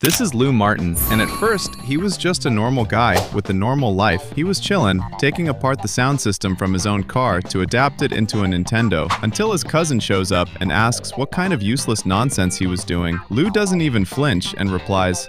This is Lou Martin, and at first, he was just a normal guy with a normal life. He was chillin', taking apart the sound system from his own car to adapt it into a Nintendo, until his cousin shows up and asks what kind of useless nonsense he was doing. Lou doesn't even flinch and replies,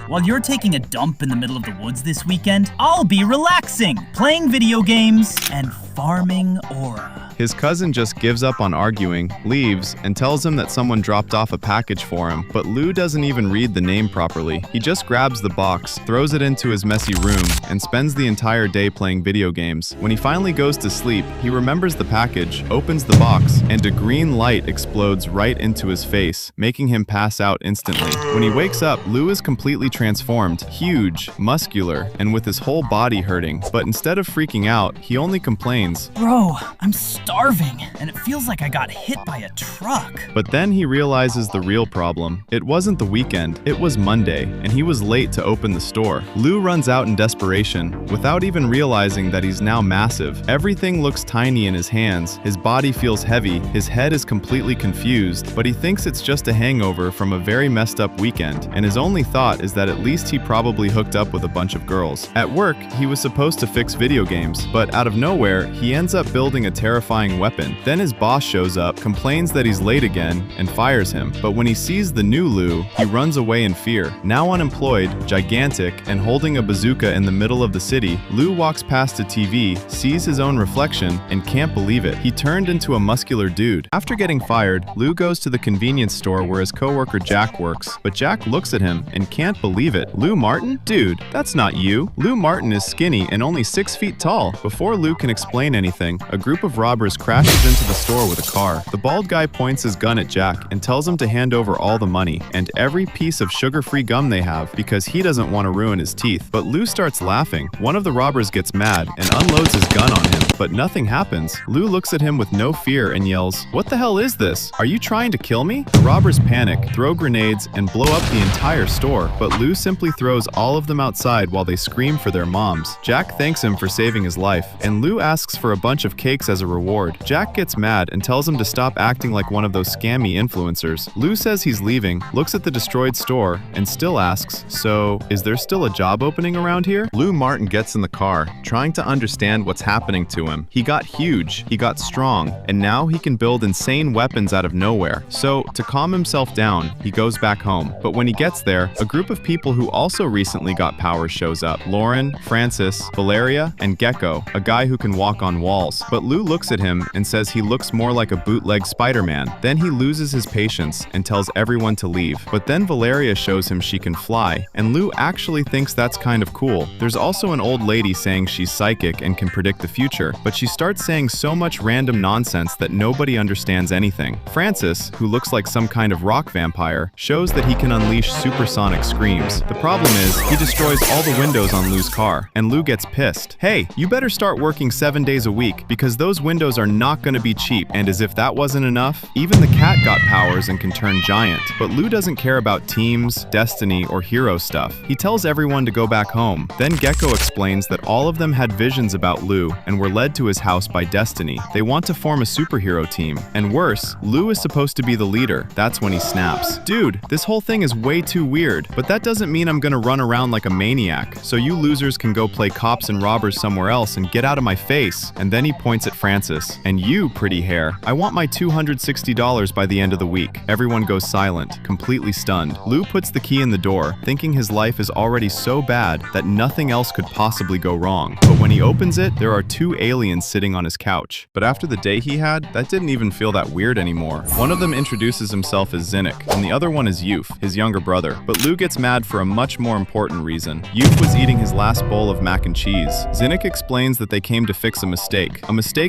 "While you're taking a dump in the middle of the woods this weekend, I'll be relaxing, playing video games, and farming aura." His cousin just gives up on arguing, leaves, and tells him that someone dropped off a package for him, but Lou doesn't even read the name properly. He just grabs the box, throws it into his messy room, and spends the entire day playing video games. When he finally goes to sleep, he remembers the package, opens the box, and a green light explodes right into his face, making him pass out instantly. When he wakes up, Lou is completely transformed, huge, muscular, and with his whole body hurting. But instead of freaking out, he only complains, "Bro, I'm starving, and it feels like I got hit by a truck." But then he realizes the real problem. It wasn't the weekend, it was Monday, and he was late to open the store. Lou runs out in desperation, without even realizing that he's now massive. Everything looks tiny in his hands, his body feels heavy, his head is completely confused, but he thinks it's just a hangover from a very messed up weekend, and his only thought is that at least he probably hooked up with a bunch of girls. At work, he was supposed to fix video games, but out of nowhere, he ends up building a terrifying weapon. Then his boss shows up, complains that he's late again, and fires him. But when he sees the new Lou, he runs away in fear. Now unemployed, gigantic, and holding a bazooka in the middle of the city, Lou walks past a TV, sees his own reflection, and can't believe it. He turned into a muscular dude. After getting fired, Lou goes to the convenience store where his coworker Jack works, but Jack looks at him and can't believe it. "Lou Martin? Dude, that's not you." Lou Martin is skinny and only 6 feet tall. Before Lou can explain anything, a group of robbers crashes into the store with a car. The bald guy points his gun at Jack and tells him to hand over all the money and every piece of sugar-free gum they have because he doesn't want to ruin his teeth. But Lou starts laughing. One of the robbers gets mad and unloads his gun on him, but nothing happens. Lou looks at him with no fear and yells, "What the hell is this? Are you trying to kill me?" The robbers panic, throw grenades, and blow up the entire store, but Lou simply throws all of them outside while they scream for their moms. Jack thanks him for saving his life, and Lou asks for a bunch of cakes as a reward. Jack gets mad and tells him to stop acting like one of those scammy influencers. Lou says he's leaving, looks at the destroyed store, and still asks, "So, is there still a job opening around here?" Lou Martin gets in the car, trying to understand what's happening to him. He got huge, he got strong, and now he can build insane weapons out of nowhere. So, to calm himself down, he goes back home. But when he gets there, a group of people who also recently got powers shows up. Lauren, Francis, Valeria, and Gecko, a guy who can walk on walls. But Lou looks at him and says he looks more like a bootleg Spider-Man. Then he loses his patience and tells everyone to leave. But then Valeria shows him she can fly, and Lou actually thinks that's kind of cool. There's also an old lady saying she's psychic and can predict the future, but she starts saying so much random nonsense that nobody understands anything. Francis, who looks like some kind of rock vampire, shows that he can unleash supersonic screams. The problem is, he destroys all the windows on Lou's car, and Lou gets pissed. "Hey, you better start working 7 days a week, because those windows are not gonna be cheap." And as if that wasn't enough, even the cat got powers and can turn giant. But Lou doesn't care about teams, destiny, or hero stuff. He tells everyone to go back home. Then Gecko explains that all of them had visions about Lou and were led to his house by destiny. They want to form a superhero team. And worse, Lou is supposed to be the leader. That's when he snaps. "Dude, this whole thing is way too weird, but that doesn't mean I'm gonna run around like a maniac. So you losers can go play cops and robbers somewhere else and get out of my face." And then he points at Francis. "And you, pretty hair, I want my $260 by the end of the week." Everyone goes silent, completely stunned. Lou puts the key in the door, thinking his life is already so bad that nothing else could possibly go wrong. But when he opens it, there are 2 aliens sitting on his couch. But after the day he had, that didn't even feel that weird anymore. One of them introduces himself as Zinnik, and the other one is Yuf, his younger brother. But Lou gets mad for a much more important reason. Yuf was eating his last bowl of mac and cheese. Zinnik explains that they came to fix a mistake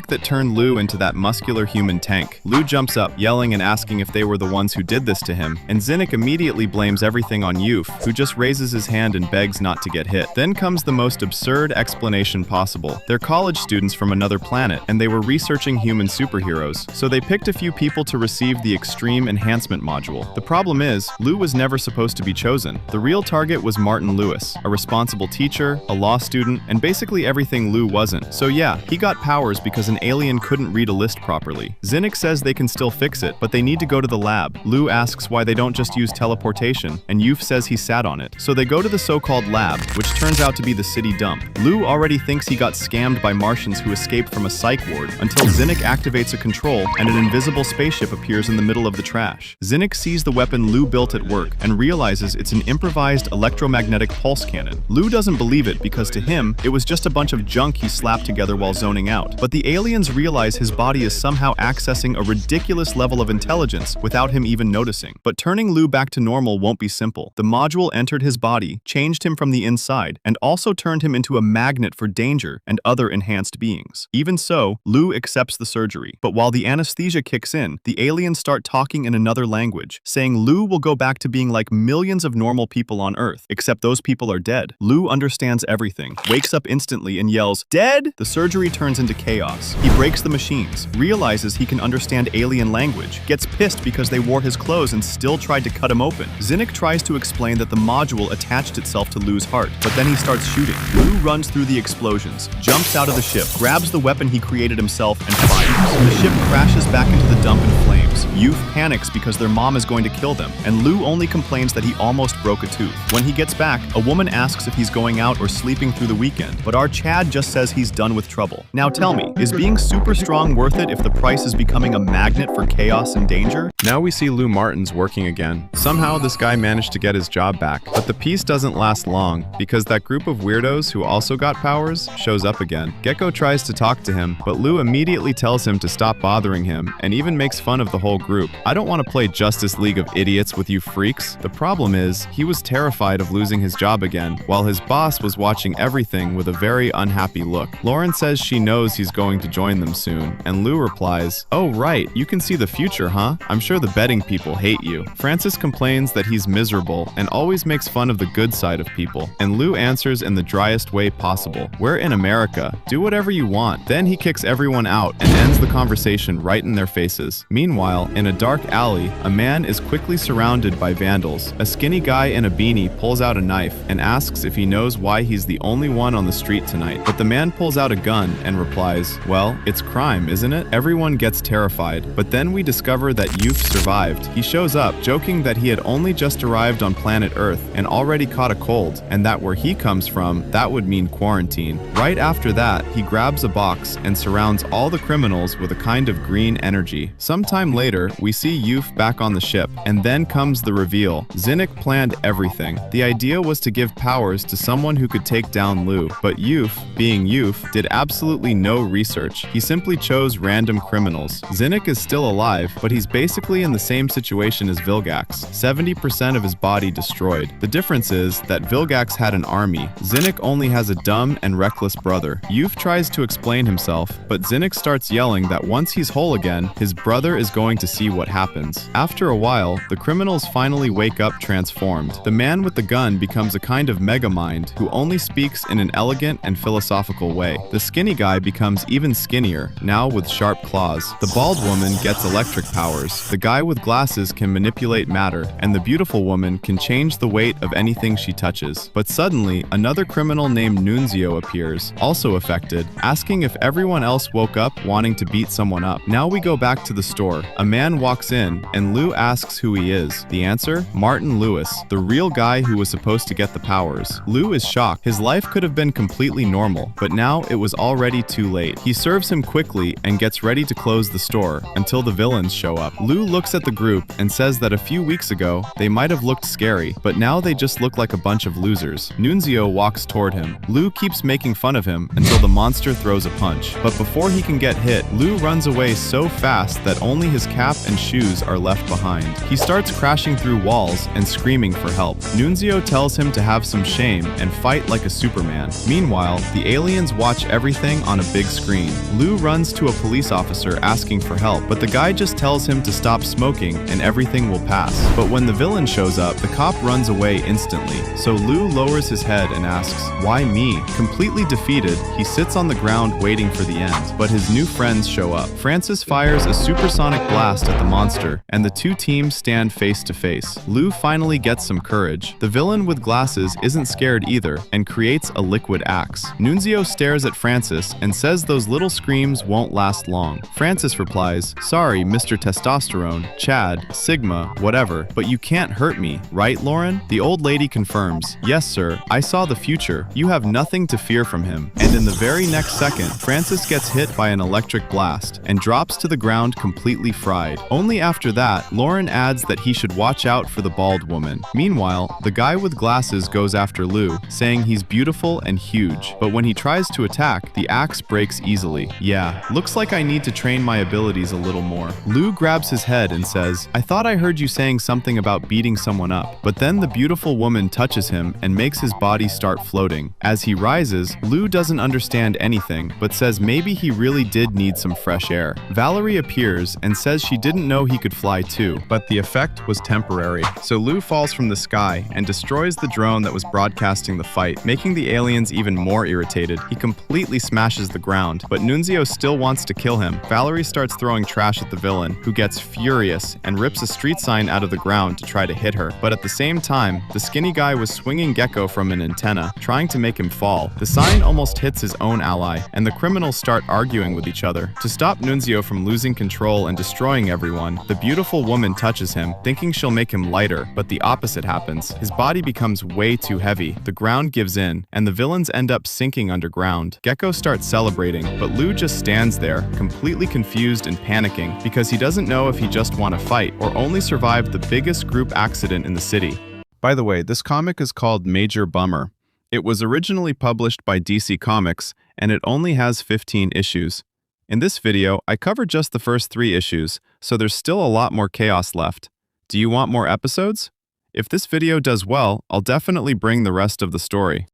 that turned Lou into that muscular human tank. Lou jumps up, yelling and asking if they were the ones who did this to him, and Zinnik immediately blames everything on Yuf, who just raises his hand and begs not to get hit. Then comes the most absurd explanation possible. They're college students from another planet, and they were researching human superheroes, so they picked a few people to receive the Extreme Enhancement Module. The problem is, Lou was never supposed to be chosen. The real target was Martin Lewis, a responsible teacher, a law student, and basically everything Lou wasn't. So yeah, he got powers because an alien alien couldn't read a list properly. Zinnik says they can still fix it, but they need to go to the lab. Lou asks why they don't just use teleportation, and Yuf says he sat on it. So they go to the so-called lab, which turns out to be the city dump. Lou already thinks he got scammed by Martians who escaped from a psych ward until Zinnik activates a control and an invisible spaceship appears in the middle of the trash. Zinnik sees the weapon Lou built at work and realizes it's an improvised electromagnetic pulse cannon. Lou doesn't believe it because to him, it was just a bunch of junk he slapped together while zoning out. But the aliens realize his body is somehow accessing a ridiculous level of intelligence without him even noticing. But turning Lou back to normal won't be simple. The module entered his body, changed him from the inside, and also turned him into a magnet for danger and other enhanced beings. Even so, Lou accepts the surgery. But while the anesthesia kicks in, the aliens start talking in another language, saying Lou will go back to being like millions of normal people on Earth, except those people are dead. Lou understands everything, wakes up instantly and yells, "Dead?" The surgery turns into chaos. He breaks the machines, realizes he can understand alien language, gets pissed because they wore his clothes and still tried to cut him open. Zinnik tries to explain that the module attached itself to Lou's heart, but then he starts shooting. Lou runs through the explosions, jumps out of the ship, grabs the weapon he created himself, and fires. The ship crashes back into the dump in flames. Yuf panics because their mom is going to kill them, and Lou only complains that he almost broke a tooth. When he gets back, a woman asks if he's going out or sleeping through the weekend, but our Chad just says he's done with trouble. Now tell me, is being super strong worth it if the price is becoming a magnet for chaos and danger? Now we see Lou Martin's working again. Somehow this guy managed to get his job back, but the peace doesn't last long because that group of weirdos who also got powers shows up again. Gecko tries to talk to him, but Lou immediately tells him to stop bothering him and even makes fun of the whole group. I don't want to play Justice League of Idiots with you freaks. The problem is, he was terrified of losing his job again, while his boss was watching everything with a very unhappy look. Lauren says she knows he's going to join them soon, and Lou replies, "Oh right, you can see the future, huh? I'm sure the betting people hate you." Francis complains that he's miserable and always makes fun of the good side of people, and Lou answers in the driest way possible. "We're in America. Do whatever you want." Then he kicks everyone out and ends the conversation right in their faces. Meanwhile, in a dark alley, a man is quickly surrounded by vandals. A skinny guy in a beanie pulls out a knife and asks if he knows why he's the only one on the street tonight. But the man pulls out a gun and replies, "Well, it's crime, isn't it?" Everyone gets terrified, but then we discover that Yuf survived. He shows up, joking that he had only just arrived on planet Earth and already caught a cold, and that where he comes from, that would mean quarantine. Right after that, he grabs a box and surrounds all the criminals with a kind of green energy. Sometime later, we see Yuf back on the ship, and then comes the reveal. Zinnik planned everything. The idea was to give powers to someone who could take down Lou, but Yuf, being Yuf, did absolutely no research. He simply chose random criminals. Zinnik is still alive, but he's basically in the same situation as Vilgax, 70% of his body destroyed. The difference is that Vilgax had an army. Zinnik only has a dumb and reckless brother. Yuf tries to explain himself, but Zinnik starts yelling that once he's whole again, his brother is going to see what happens. After a while, the criminals finally wake up transformed. The man with the gun becomes a kind of megamind who only speaks in an elegant and philosophical way. The skinny guy becomes even skinnier, now with sharp claws. The bald woman gets electric powers. The guy with glasses can manipulate matter, and the beautiful woman can change the weight of anything she touches. But suddenly, another criminal named Nunzio appears, also affected, asking if everyone else woke up wanting to beat someone up. Now we go back to the store. A man walks in, and Lou asks who he is. The answer? Martin Lewis, the real guy who was supposed to get the powers. Lou is shocked. His life could have been completely normal, but now it was already too late. He serves him quickly and gets ready to close the store until the villains show up. Lou looks at the group and says that a few weeks ago, they might have looked scary, but now they just look like a bunch of losers. Nunzio walks toward him. Lou keeps making fun of him until the monster throws a punch. But before he can get hit, Lou runs away so fast that only his cap and shoes are left behind. He starts crashing through walls and screaming for help. Nunzio tells him to have some shame and fight like a Superman. Meanwhile, the aliens watch everything on a big screen. Lou runs to a police officer asking for help, but the guy just tells him to stop smoking and everything will pass. But when the villain shows up, the cop runs away instantly. So Lou lowers his head and asks, "Why me?" Completely defeated, he sits on the ground waiting for the end, but his new friends show up. Francis fires a supersonic blast at the monster, and the two teams stand face to face. Lou finally gets some courage. The villain with glasses isn't scared either, and creates a liquid axe. Nunzio stares at Francis and says those little screens dreams won't last long. Francis replies, "Sorry, Mr. Testosterone, Chad, Sigma, whatever, but you can't hurt me, right, Lauren?" The old lady confirms, "Yes, sir, I saw the future. You have nothing to fear from him." And in the very next second, Francis gets hit by an electric blast and drops to the ground completely fried. Only after that, Lauren adds that he should watch out for the bald woman. Meanwhile, the guy with glasses goes after Lou, saying he's beautiful and huge, but when he tries to attack, the axe breaks easily. "Yeah, looks like I need to train my abilities a little more." Lou grabs his head and says, "I thought I heard you saying something about beating someone up." But then the beautiful woman touches him and makes his body start floating. As he rises, Lou doesn't understand anything, but says maybe he really did need some fresh air. Valerie appears and says she didn't know he could fly too, but the effect was temporary. So Lou falls from the sky and destroys the drone that was broadcasting the fight, making the aliens even more irritated. He completely smashes the ground, but Nunzio still wants to kill him. Valerie starts throwing trash at the villain, who gets furious and rips a street sign out of the ground to try to hit her. But at the same time, the skinny guy was swinging Gecko from an antenna, trying to make him fall. The sign almost hits his own ally, and the criminals start arguing with each other. To stop Nunzio from losing control and destroying everyone, the beautiful woman touches him, thinking she'll make him lighter, but the opposite happens. His body becomes way too heavy, the ground gives in, and the villains end up sinking underground. Gecko starts celebrating, but Lou just stands there, completely confused and panicking, because he doesn't know if he just want to fight or only survive the biggest group accident in the city. By the way, this comic is called Major Bummer. It was originally published by DC Comics, and it only has 15 issues. In this video, I covered just the first 3 issues, so there's still a lot more chaos left. Do you want more episodes? If this video does well, I'll definitely bring the rest of the story.